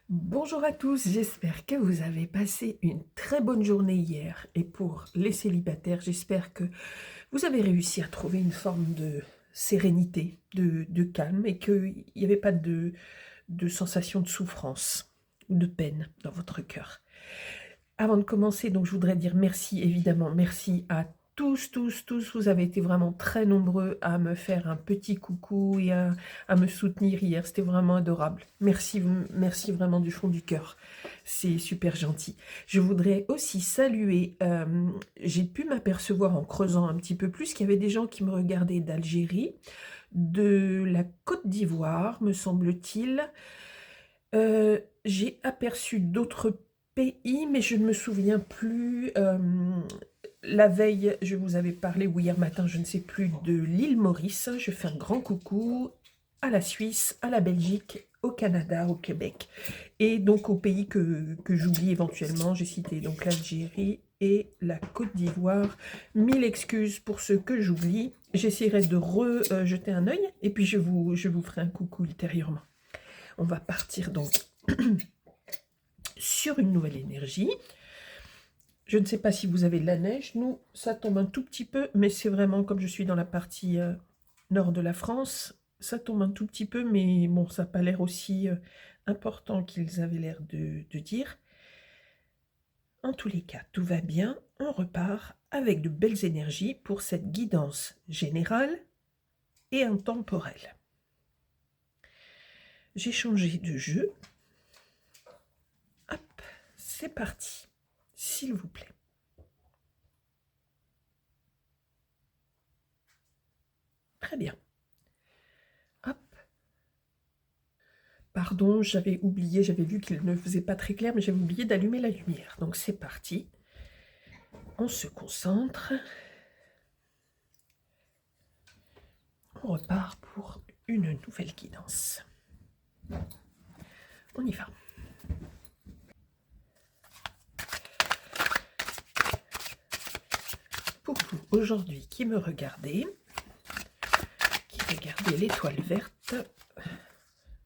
Bonjour à tous, j'espère que vous avez passé une très bonne journée hier. Et pour les célibataires, j'espère que vous avez réussi à trouver une forme de sérénité, de calme et qu'il n'y avait pas de sensation de souffrance ou de peine dans votre cœur. Avant de commencer, donc je voudrais dire merci, évidemment, merci à tous. Vous avez été vraiment très nombreux à me faire un petit coucou et à me soutenir hier. C'était vraiment adorable. Merci vraiment du fond du cœur. C'est super gentil. Je voudrais aussi saluer, j'ai pu m'apercevoir en creusant un petit peu plus qu'il y avait des gens qui me regardaient d'Algérie, de la Côte d'Ivoire, me semble-t-il. J'ai aperçu d'autres pays, mais je ne me souviens plus. La veille, je vous avais parlé, ou hier matin, je ne sais plus, de l'île Maurice. Je fais un grand coucou à la Suisse, à la Belgique, au Canada, au Québec, et donc aux pays que j'oublie éventuellement. J'ai cité donc l'Algérie et la Côte d'Ivoire. Mille excuses pour ceux que j'oublie. J'essaierai de rejeter un œil, et puis je vous ferai un coucou ultérieurement. On va partir donc sur une nouvelle énergie. Je ne sais pas si vous avez de la neige. Nous, ça tombe un tout petit peu, mais c'est vraiment comme je suis dans la partie nord de la France. Ça tombe un tout petit peu, mais bon, ça n'a pas l'air aussi important qu'ils avaient l'air de dire. En tous les cas, tout va bien. On repart avec de belles énergies pour cette guidance générale et intemporelle. J'ai changé de jeu. Hop, c'est parti. S'il vous plaît. Très bien. Hop. Pardon, j'avais oublié, j'avais vu qu'il ne faisait pas très clair, mais j'avais oublié d'allumer la lumière. Donc c'est parti. On se concentre. On repart pour une nouvelle guidance. On y va. Pour vous, aujourd'hui, qui me regardez, qui regardez l'étoile verte,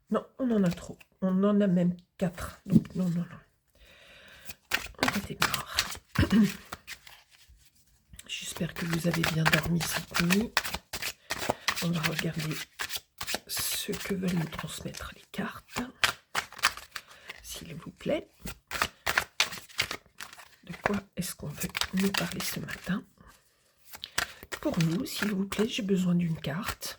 non, on en a trop. On en a même 4. Donc non. On redémarre. J'espère que vous avez bien dormi cette nuit. On va regarder ce que veulent nous transmettre les cartes. S'il vous plaît. De quoi est-ce qu'on veut nous parler ce matin? Pour nous, s'il vous plaît, j'ai besoin d'une carte.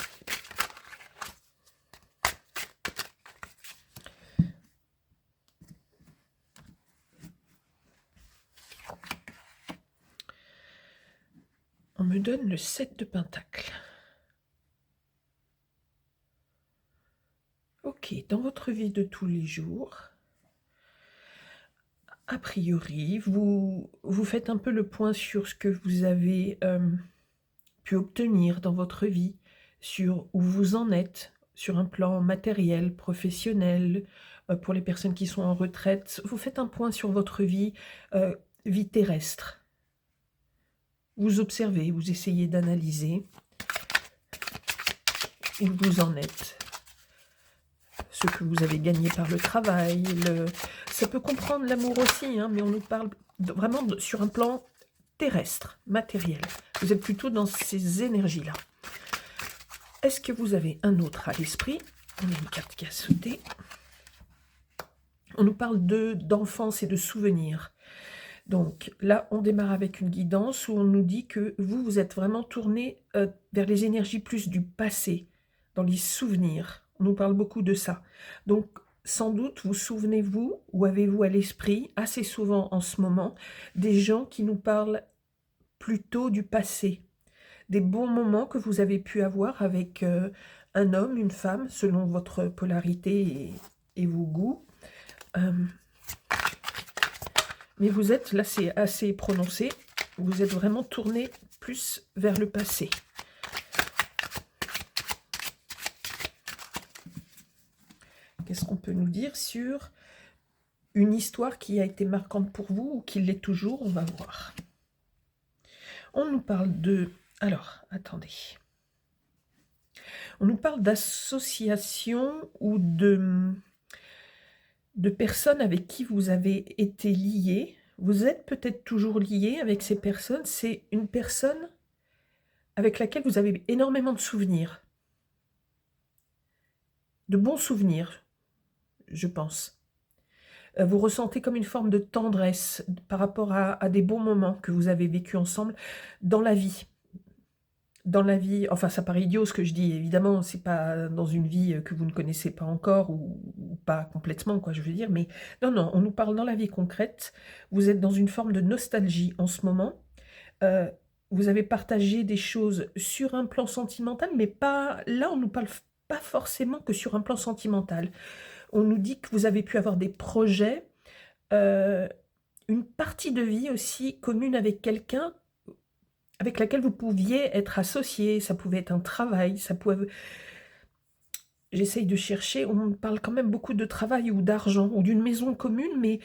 On me donne le 7 de Pentacle. Ok, dans votre vie de tous les jours, a priori, vous faites un peu le point sur ce que vous avez pu obtenir dans votre vie, sur où vous en êtes, sur un plan matériel, professionnel, pour les personnes qui sont en retraite. Vous faites un point sur votre vie, vie terrestre. Vous observez, vous essayez d'analyser où vous en êtes, ce que vous avez gagné par le travail. Ça peut comprendre l'amour aussi, hein, mais on nous parle vraiment sur un plan terrestre, matériel. Vous êtes plutôt dans ces énergies-là. Est-ce que vous avez un autre à l'esprit? On a une carte qui a sauté. On nous parle d'enfance et de souvenirs. Donc là, on démarre avec une guidance où on nous dit que vous êtes vraiment tourné vers les énergies plus du passé, dans les souvenirs. On nous parle beaucoup de ça. Donc, sans doute, vous souvenez-vous ou avez-vous à l'esprit, assez souvent en ce moment, des gens qui nous parlent plutôt du passé, des bons moments que vous avez pu avoir avec un homme, une femme, selon votre polarité et vos goûts. Mais vous êtes, là c'est assez prononcé, vous êtes vraiment tourné plus vers le passé. Qu'est-ce qu'on peut nous dire sur une histoire qui a été marquante pour vous ou qui l'est toujours? On va voir. On nous parle de... Alors, attendez. On nous parle d'association ou de personnes avec qui vous avez été liés. Vous êtes peut-être toujours liés avec ces personnes. C'est une personne avec laquelle vous avez énormément de souvenirs. De bons souvenirs, je pense. Vous ressentez comme une forme de tendresse par rapport à des bons moments que vous avez vécus ensemble dans la vie. Dans la vie, enfin ça paraît idiot ce que je dis, évidemment, c'est pas dans une vie que vous ne connaissez pas encore ou pas complètement, quoi, je veux dire, mais non, non, on nous parle dans la vie concrète. Vous êtes dans une forme de nostalgie en ce moment. Euh, vous avez partagé des choses sur un plan sentimental, mais pas là, on nous parle pas forcément que sur un plan sentimental. On nous dit que vous avez pu avoir des projets, euh, une partie de vie aussi commune avec quelqu'un avec laquelle vous pouviez être associé, ça pouvait être un travail, ça pouvait... J'essaye de chercher, on parle quand même beaucoup de travail ou d'argent ou d'une maison commune, mais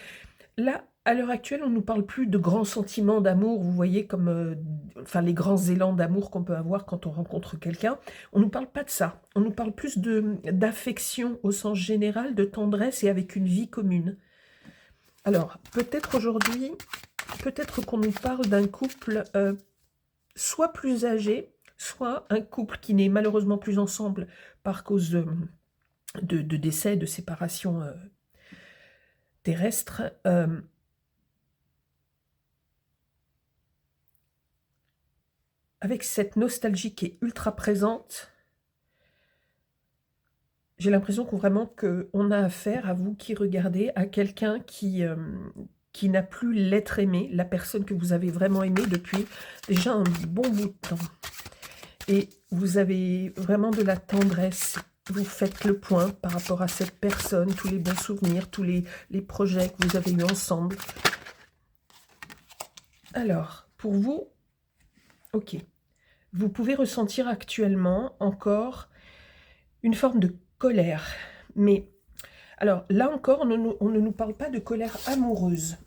là, à l'heure actuelle, on ne nous parle plus de grands sentiments d'amour, vous voyez, comme enfin, les grands élans d'amour qu'on peut avoir quand on rencontre quelqu'un. On ne nous parle pas de ça, on nous parle plus d'affection au sens général, de tendresse et avec une vie commune. Alors, peut-être aujourd'hui, peut-être qu'on nous parle d'un couple soit plus âgé, soit un couple qui n'est malheureusement plus ensemble par cause de décès, de séparation terrestre. Avec cette nostalgie qui est ultra présente, j'ai l'impression qu'on vraiment qu'on a affaire, à vous qui regardez, à quelqu'un qui n'a plus l'être aimé, la personne que vous avez vraiment aimée depuis déjà un bon bout de temps. Et vous avez vraiment de la tendresse, vous faites le point par rapport à cette personne, tous les bons souvenirs, tous les projets que vous avez eus ensemble. Alors, pour vous, ok, vous pouvez ressentir actuellement encore une forme de colère. Mais, alors là encore, on ne nous parle pas de colère amoureuse.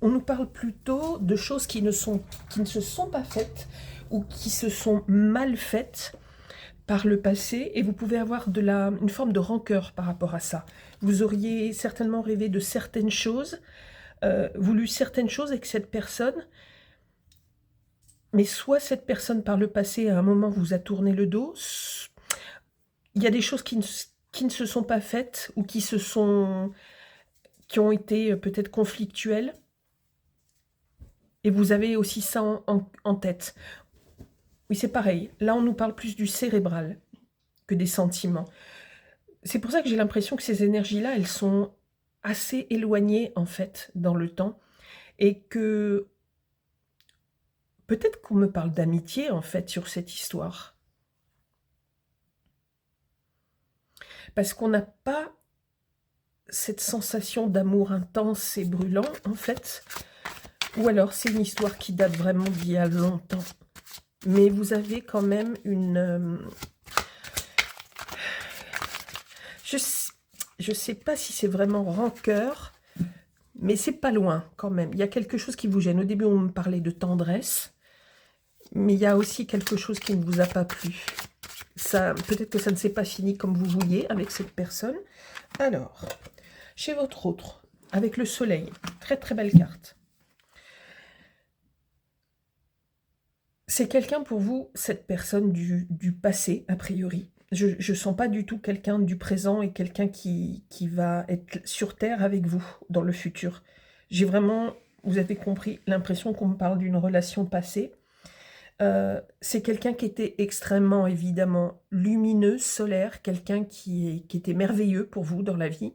On nous parle plutôt de choses qui ne se sont pas faites ou qui se sont mal faites par le passé, et vous pouvez avoir une forme de rancœur par rapport à ça. Vous auriez certainement rêvé de certaines choses, voulu certaines choses avec cette personne, mais soit cette personne par le passé, à un moment, vous a tourné le dos, il y a des choses qui ne se sont pas faites ou qui ont été peut-être conflictuelles, et vous avez aussi ça en tête. Oui, c'est pareil. Là, on nous parle plus du cérébral que des sentiments. C'est pour ça que j'ai l'impression que ces énergies-là, elles sont assez éloignées, en fait, dans le temps. Et que peut-être qu'on me parle d'amitié, en fait, sur cette histoire. Parce qu'on n'a pas cette sensation d'amour intense et brûlant, en fait. Ou alors, c'est une histoire qui date vraiment d'il y a longtemps. Mais vous avez quand même une... Je sais pas si c'est vraiment rancœur, mais c'est pas loin quand même. Il y a quelque chose qui vous gêne. Au début, on me parlait de tendresse, mais il y a aussi quelque chose qui ne vous a pas plu. Peut-être que ça ne s'est pas fini comme vous vouliez avec cette personne. Alors, chez votre autre, avec le soleil, très très belle carte. C'est quelqu'un pour vous, cette personne du passé, a priori. Je ne sens pas du tout quelqu'un du présent et quelqu'un qui va être sur Terre avec vous dans le futur. J'ai vraiment, vous avez compris, l'impression qu'on me parle d'une relation passée. C'est quelqu'un qui était extrêmement, évidemment, lumineux, solaire, quelqu'un qui était merveilleux pour vous dans la vie.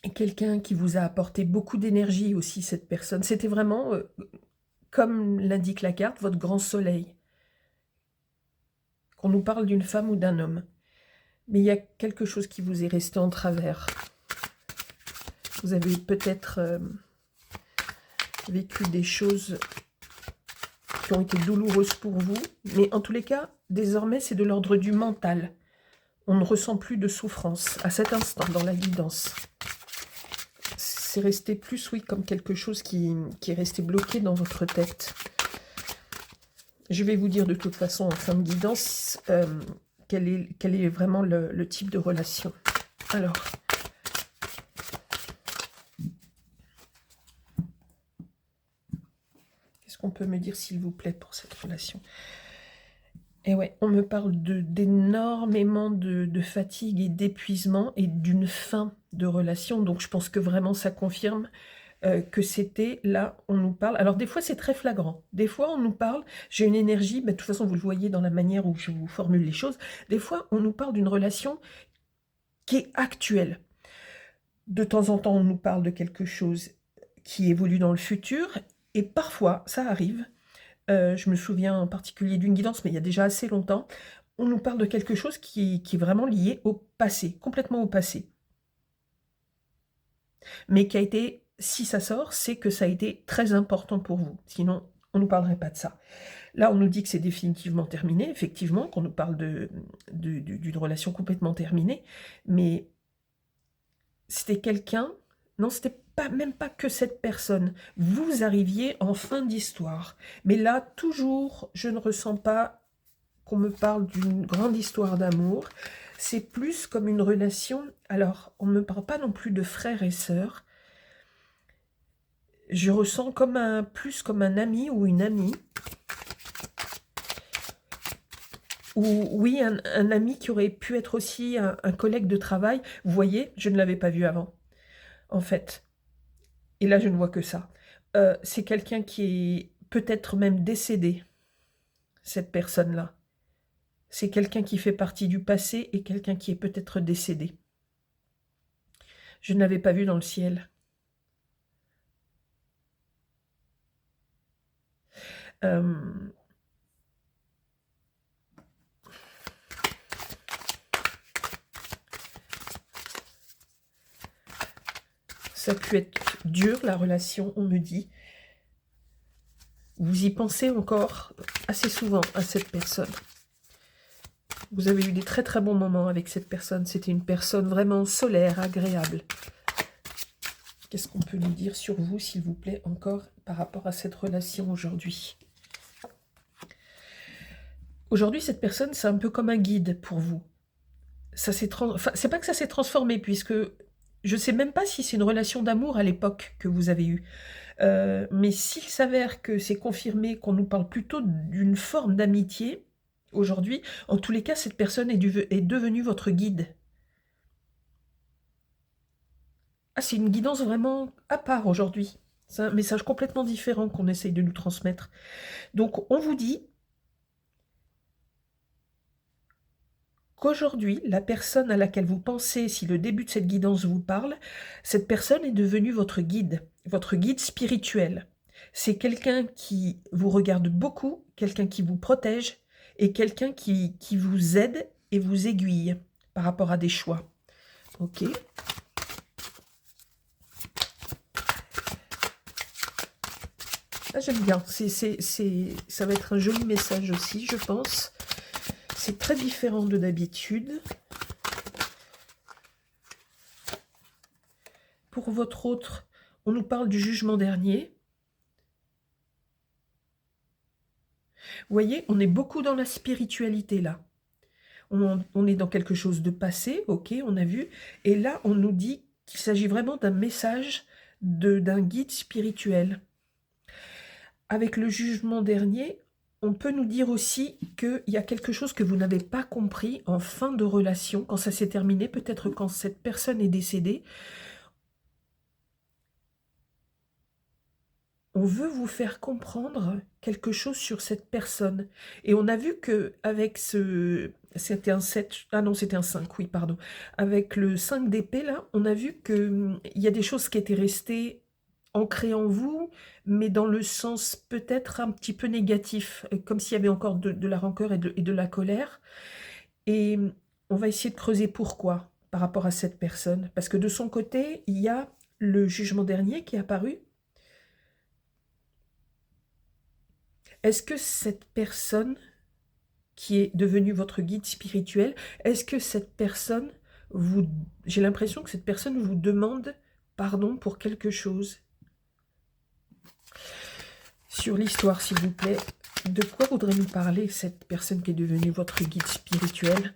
Et quelqu'un qui vous a apporté beaucoup d'énergie aussi, cette personne. C'était vraiment... comme l'indique la carte, votre grand soleil. Qu'on nous parle d'une femme ou d'un homme. Mais il y a quelque chose qui vous est resté en travers. Vous avez peut-être vécu des choses qui ont été douloureuses pour vous. Mais en tous les cas, désormais, c'est de l'ordre du mental. On ne ressent plus de souffrance à cet instant dans la guidance. C'est resté plus, oui, comme quelque chose qui est resté bloqué dans votre tête. Je vais vous dire de toute façon en fin de guidance quel est vraiment le type de relation. Alors, qu'est-ce qu'on peut me dire, s'il vous plaît, pour cette relation? Et ouais, on me parle d'énormément de fatigue et d'épuisement et d'une fin de relation. Donc, je pense que vraiment, ça confirme que c'était, là, on nous parle. Alors, des fois, c'est très flagrant. Des fois, on nous parle, j'ai une énergie, de toute façon, vous le voyez dans la manière où je vous formule les choses. Des fois, on nous parle d'une relation qui est actuelle. De temps en temps, on nous parle de quelque chose qui évolue dans le futur. Et parfois, ça arrive. Je me souviens en particulier d'une guidance, mais il y a déjà assez longtemps. On nous parle de quelque chose qui est vraiment lié au passé, complètement au passé. Mais qui a été, si ça sort, c'est que ça a été très important pour vous. Sinon, on ne nous parlerait pas de ça. Là, on nous dit que c'est définitivement terminé, effectivement, qu'on nous parle d'une relation complètement terminée. Mais c'était quelqu'un... Non, c'était même pas que cette personne. Vous arriviez en fin d'histoire. Mais là, toujours, je ne ressens pas qu'on me parle d'une grande histoire d'amour. C'est plus comme une relation... Alors, on ne me parle pas non plus de frères et sœurs. Je ressens plus comme un ami ou une amie. Ou oui, un ami qui aurait pu être aussi un collègue de travail. Vous voyez, je ne l'avais pas vu avant, en fait. Et là, je ne vois que ça. C'est quelqu'un qui est peut-être même décédé, cette personne-là. C'est quelqu'un qui fait partie du passé et quelqu'un qui est peut-être décédé. Je ne l'avais pas vu dans le ciel. Ça a pu être dur, la relation, on me dit. Vous y pensez encore assez souvent à cette personne. Vous avez eu des très très bons moments avec cette personne. C'était une personne vraiment solaire, agréable. Qu'est-ce qu'on peut nous dire sur vous, s'il vous plaît, encore par rapport à cette relation aujourd'hui? Aujourd'hui, cette personne, c'est un peu comme un guide pour vous. C'est pas que ça s'est transformé, puisque je ne sais même pas si c'est une relation d'amour à l'époque que vous avez eue. Mais s'il s'avère que c'est confirmé, qu'on nous parle plutôt d'une forme d'amitié aujourd'hui, en tous les cas, cette personne est devenue votre guide. Ah, c'est une guidance vraiment à part aujourd'hui. C'est un message complètement différent qu'on essaye de nous transmettre. Donc, on vous dit qu'aujourd'hui, la personne à laquelle vous pensez, si le début de cette guidance vous parle, cette personne est devenue votre guide spirituel. C'est quelqu'un qui vous regarde beaucoup, quelqu'un qui vous protège et quelqu'un qui vous aide et vous aiguille par rapport à des choix. Ok. Ah, j'aime bien. Ça va être un joli message aussi, je pense. C'est très différent de d'habitude. Pour votre autre, on nous parle du jugement dernier. Vous voyez, on est beaucoup dans la spiritualité là. On est dans quelque chose de passé, ok, on a vu. Et là, on nous dit qu'il s'agit vraiment d'un message d'un guide spirituel. Avec le jugement dernier, on peut nous dire aussi qu'il y a quelque chose que vous n'avez pas compris en fin de relation, quand ça s'est terminé, peut-être quand cette personne est décédée. On veut vous faire comprendre quelque chose sur cette personne. Et on a vu que avec c'était un 7, ah non, c'était un 5, oui, pardon. Avec le 5 d'épée, là, on a vu qu'il y a des choses qui étaient restées ancrées en vous, mais dans le sens peut-être un petit peu négatif, comme s'il y avait encore de la rancœur et de la colère. Et on va essayer de creuser pourquoi par rapport à cette personne. Parce que de son côté, il y a le jugement dernier qui est apparu. Est-ce que cette personne qui est devenue votre guide spirituel, est-ce que cette personne, j'ai l'impression que cette personne vous demande pardon pour quelque chose? Sur l'histoire, s'il vous plaît, de quoi voudrait nous parler cette personne qui est devenue votre guide spirituel?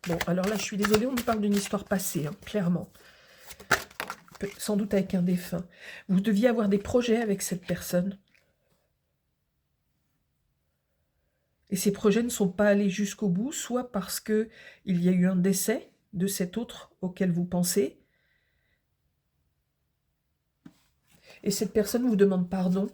Bon, alors là, je suis désolée, on nous parle d'une histoire passée, hein, clairement. Sans doute avec un défunt. Vous deviez avoir des projets avec cette personne. Et ces projets ne sont pas allés jusqu'au bout, soit parce qu'il y a eu un décès de cet autre auquel vous pensez, et cette personne vous demande pardon.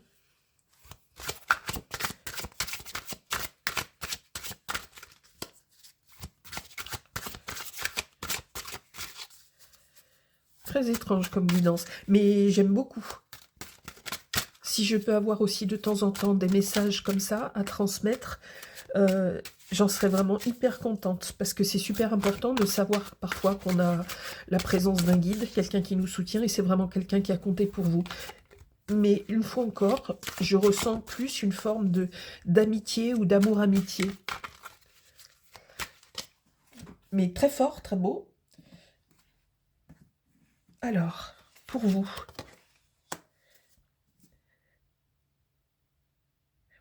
Très étrange comme guidance, mais j'aime beaucoup. Si je peux avoir aussi de temps en temps des messages comme ça à transmettre, j'en serais vraiment hyper contente, parce que c'est super important de savoir parfois qu'on a la présence d'un guide, quelqu'un qui nous soutient, et c'est vraiment quelqu'un qui a compté pour vous. Mais une fois encore, je ressens plus une forme d'amitié ou d'amour-amitié. Mais très fort, très beau. Alors, pour vous.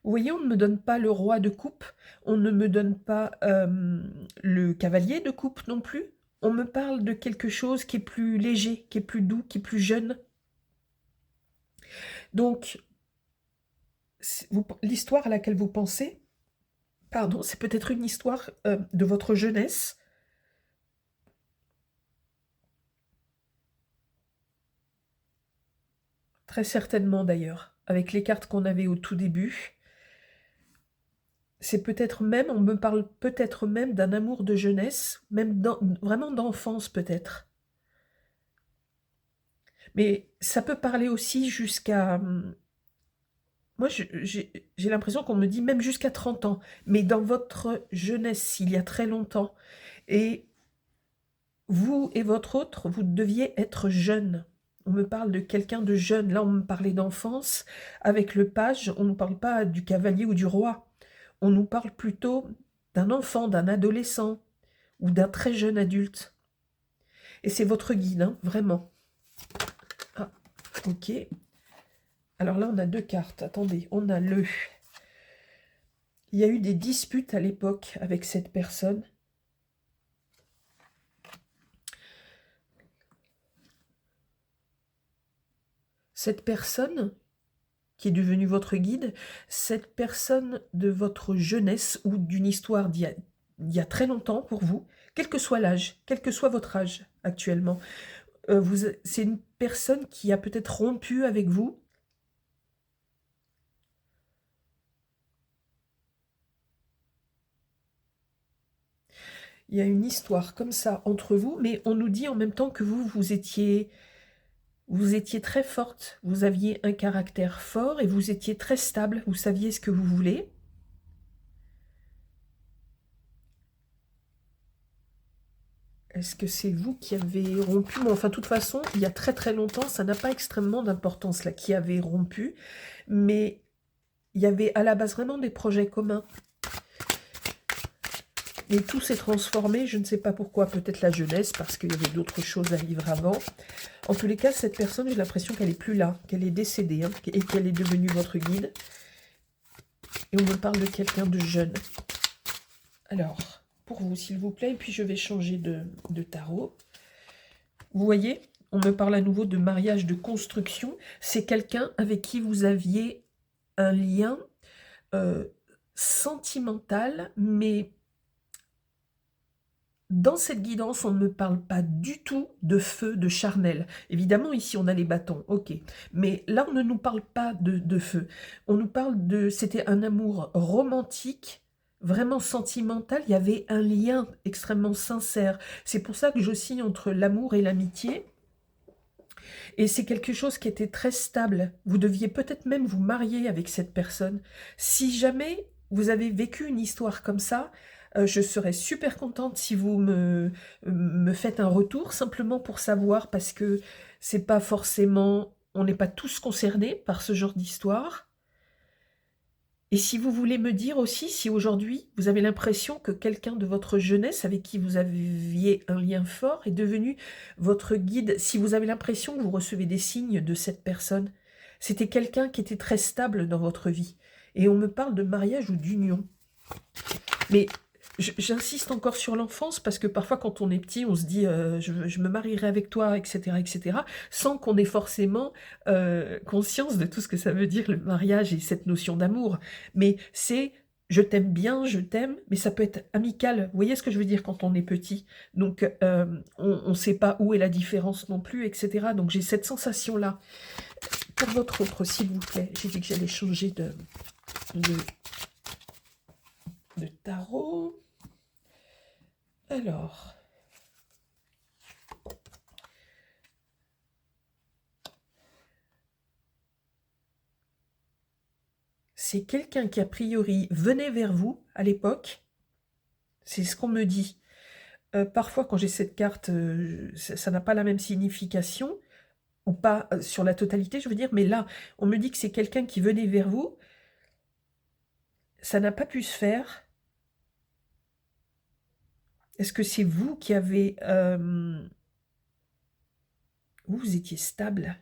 Vous voyez, on ne me donne pas le roi de coupe, on ne me donne pas le cavalier de coupe non plus. On me parle de quelque chose qui est plus léger, qui est plus doux, qui est plus jeune. Donc, l'histoire à laquelle vous pensez, pardon, c'est peut-être une histoire de votre jeunesse. Très certainement d'ailleurs, avec les cartes qu'on avait au tout début. C'est peut-être même, on me parle peut-être même d'un amour de jeunesse, même vraiment d'enfance peut-être. Mais ça peut parler aussi jusqu'à... Moi, j'ai l'impression qu'on me dit même jusqu'à 30 ans. Mais dans votre jeunesse, il y a très longtemps, et vous et votre autre, vous deviez être jeune. On me parle de quelqu'un de jeune. Là, on me parlait d'enfance. Avec le page, on ne nous parle pas du cavalier ou du roi. On nous parle plutôt d'un enfant, d'un adolescent ou d'un très jeune adulte. Et c'est votre guide, hein, vraiment. Ah, ok. Alors là, on a deux cartes. Attendez, on a le... Il y a eu des disputes à l'époque avec cette personne. Cette personne qui est devenue votre guide, cette personne de votre jeunesse ou d'une histoire d'il y a très longtemps pour vous, quel que soit l'âge, quel que soit votre âge actuellement, c'est une personne qui a peut-être rompu avec vous. Il y a une histoire comme ça entre vous, mais on nous dit en même temps que vous étiez très forte, vous aviez un caractère fort et vous étiez très stable, vous saviez ce que vous voulez. Est-ce que c'est vous qui avez rompu? Bon, enfin, de toute façon, il y a très très longtemps, ça n'a pas extrêmement d'importance là, qui avait rompu, mais il y avait à la base vraiment des projets communs. Et tout s'est transformé, je ne sais pas pourquoi, peut-être la jeunesse, parce qu'il y avait d'autres choses à vivre avant. En tous les cas, cette personne, j'ai l'impression qu'elle n'est plus là, qu'elle est décédée, hein, et qu'elle est devenue votre guide. Et on me parle de quelqu'un de jeune. Alors, pour vous, s'il vous plaît, et puis je vais changer de tarot. Vous voyez, on me parle à nouveau de mariage, de construction. C'est quelqu'un avec qui vous aviez un lien sentimental, mais dans cette guidance, on ne me parle pas du tout de feu, de charnel. Évidemment, ici, on a les bâtons, ok. Mais là, on ne nous parle pas de feu. On nous parle de... C'était un amour romantique, vraiment sentimental. Il y avait un lien extrêmement sincère. C'est pour ça que j'oscille entre l'amour et l'amitié. Et c'est quelque chose qui était très stable. Vous deviez peut-être même vous marier avec cette personne. Si jamais vous avez vécu une histoire comme ça, je serais super contente si vous me faites un retour, simplement pour savoir, parce que c'est pas forcément... On n'est pas tous concernés par ce genre d'histoire. Et si vous voulez me dire aussi si aujourd'hui vous avez l'impression que quelqu'un de votre jeunesse avec qui vous aviez un lien fort est devenu votre guide, si vous avez l'impression que vous recevez des signes de cette personne, c'était quelqu'un qui était très stable dans votre vie. Et on me parle de mariage ou d'union. Mais J'insiste encore sur l'enfance parce que parfois quand on est petit, on se dit je me marierai avec toi, etc., etc., sans qu'on ait forcément conscience de tout ce que ça veut dire le mariage et cette notion d'amour. Mais c'est je t'aime bien, je t'aime, mais ça peut être amical. Vous voyez ce que je veux dire quand on est petit? Donc on ne sait pas où est la différence non plus, etc. Donc j'ai cette sensation-là. Pour votre autre, s'il vous plaît, j'ai dit que j'allais changer de, de tarot. Alors, c'est quelqu'un qui a priori venait vers vous à l'époque, c'est ce qu'on me dit. Parfois quand j'ai cette carte, ça n'a pas la même signification, ou pas sur la totalité je veux dire, mais là on me dit que c'est quelqu'un qui venait vers vous, ça n'a pas pu se faire. Est-ce que c'est vous qui avez... vous étiez stable?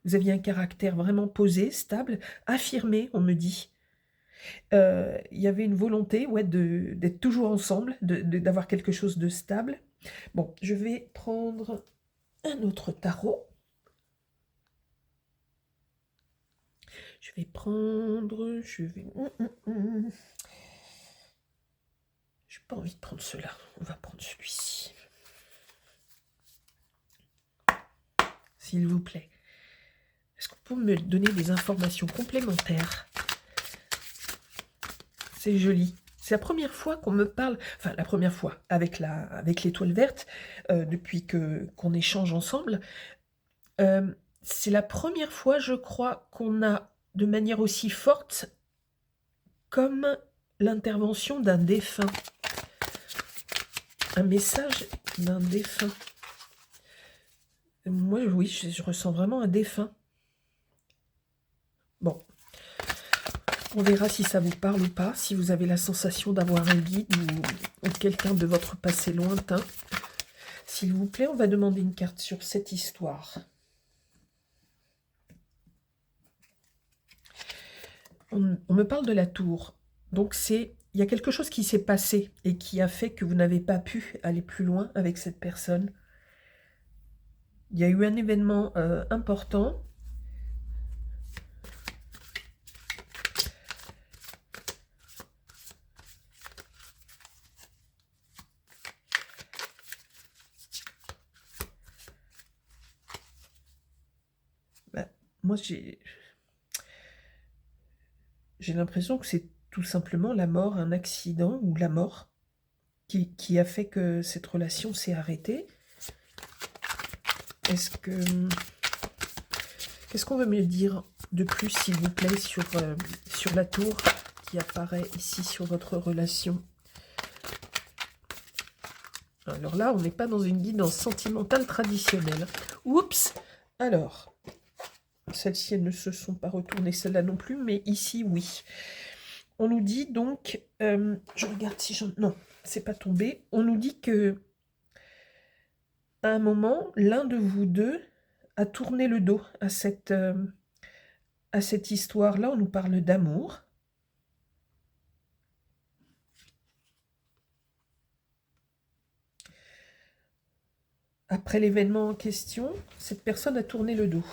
Vous aviez un caractère vraiment posé, stable, affirmé, on me dit. Il y avait une volonté, ouais, d'être toujours ensemble, d'avoir quelque chose de stable. Bon, je vais prendre un autre tarot. Je vais prendre... J'ai pas envie de prendre cela. On va prendre celui-ci. S'il vous plaît. Est-ce qu'on peut me donner des informations complémentaires? C'est joli. C'est la première fois qu'on me parle, enfin la première fois avec l'étoile verte, depuis qu'on échange ensemble. C'est la première fois, je crois, qu'on a de manière aussi forte comme l'intervention d'un défunt. Un message d'un défunt. Moi, oui, je ressens vraiment un défunt. Bon. On verra si ça vous parle ou pas, si vous avez la sensation d'avoir un guide ou quelqu'un de votre passé lointain. S'il vous plaît, on va demander une carte sur cette histoire. On me parle de la tour. Donc il y a quelque chose qui s'est passé et qui a fait que vous n'avez pas pu aller plus loin avec cette personne. Il y a eu un événement important. Moi, j'ai l'impression que c'est tout simplement la mort, un accident ou la mort qui a fait que cette relation s'est arrêtée. Qu'est-ce qu'on veut me dire de plus, s'il vous plaît, sur la tour qui apparaît ici sur votre relation? Alors là, on n'est pas dans une guidance sentimentale traditionnelle. Oups! Alors, celles-ci, elles ne se sont pas retournées, celles-là non plus, mais ici, oui. On nous dit donc... je regarde si j'en... Non, c'est pas tombé. On nous dit que à un moment, l'un de vous deux a tourné le dos à cette histoire-là. On nous parle d'amour. Après l'événement en question, cette personne a tourné le dos.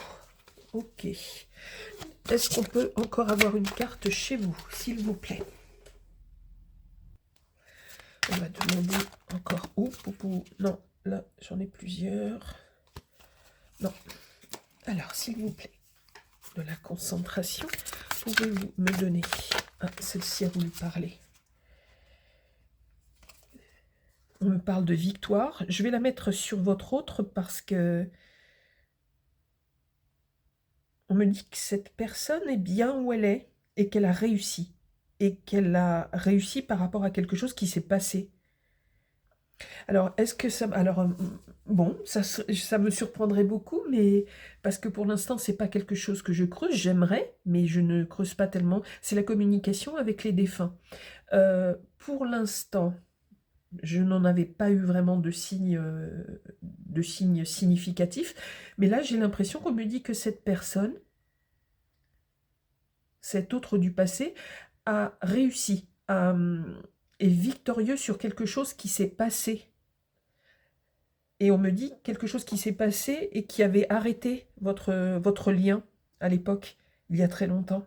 Ok. Est-ce qu'on peut encore avoir une carte chez vous, s'il vous plaît? On va demander encore où. Non, là, j'en ai plusieurs. Non. Alors, s'il vous plaît, de la concentration, pouvez-vous me donner... Ah, celle-ci a voulu parler. On me parle de victoire. Je vais la mettre sur votre autre parce que... On me dit que cette personne est bien où elle est et qu'elle a réussi. Et qu'elle a réussi par rapport à quelque chose qui s'est passé. Alors, est-ce que ça... Alors, bon, ça me surprendrait beaucoup, mais parce que pour l'instant, c'est pas quelque chose que je creuse. J'aimerais, mais je ne creuse pas tellement. C'est la communication avec les défunts. Pour l'instant, je n'en avais pas eu vraiment de signes significatifs. Mais là, j'ai l'impression qu'on me dit que cette personne, cet autre du passé, a réussi à est victorieux sur quelque chose qui s'est passé. Et on me dit quelque chose qui s'est passé et qui avait arrêté votre lien à l'époque, il y a très longtemps.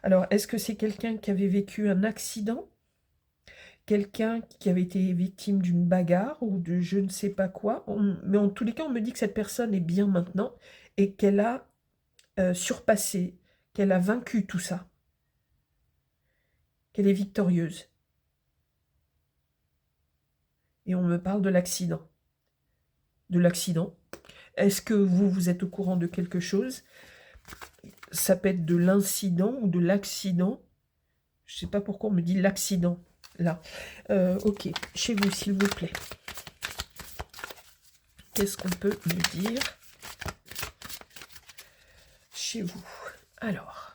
Alors, est-ce que c'est quelqu'un qui avait vécu un accident? Quelqu'un qui avait été victime d'une bagarre ou de je ne sais pas quoi? Mais en tous les cas, on me dit que cette personne est bien maintenant et qu'elle a surpassé, qu'elle a vaincu tout ça, qu'elle est victorieuse. Et on me parle de l'accident. De l'accident. Est-ce que vous êtes au courant de quelque chose? Ça peut être de l'incident ou de l'accident. Je ne sais pas pourquoi on me dit l'accident, là. Ok, chez vous, s'il vous plaît. Qu'est-ce qu'on peut me dire chez vous? Alors...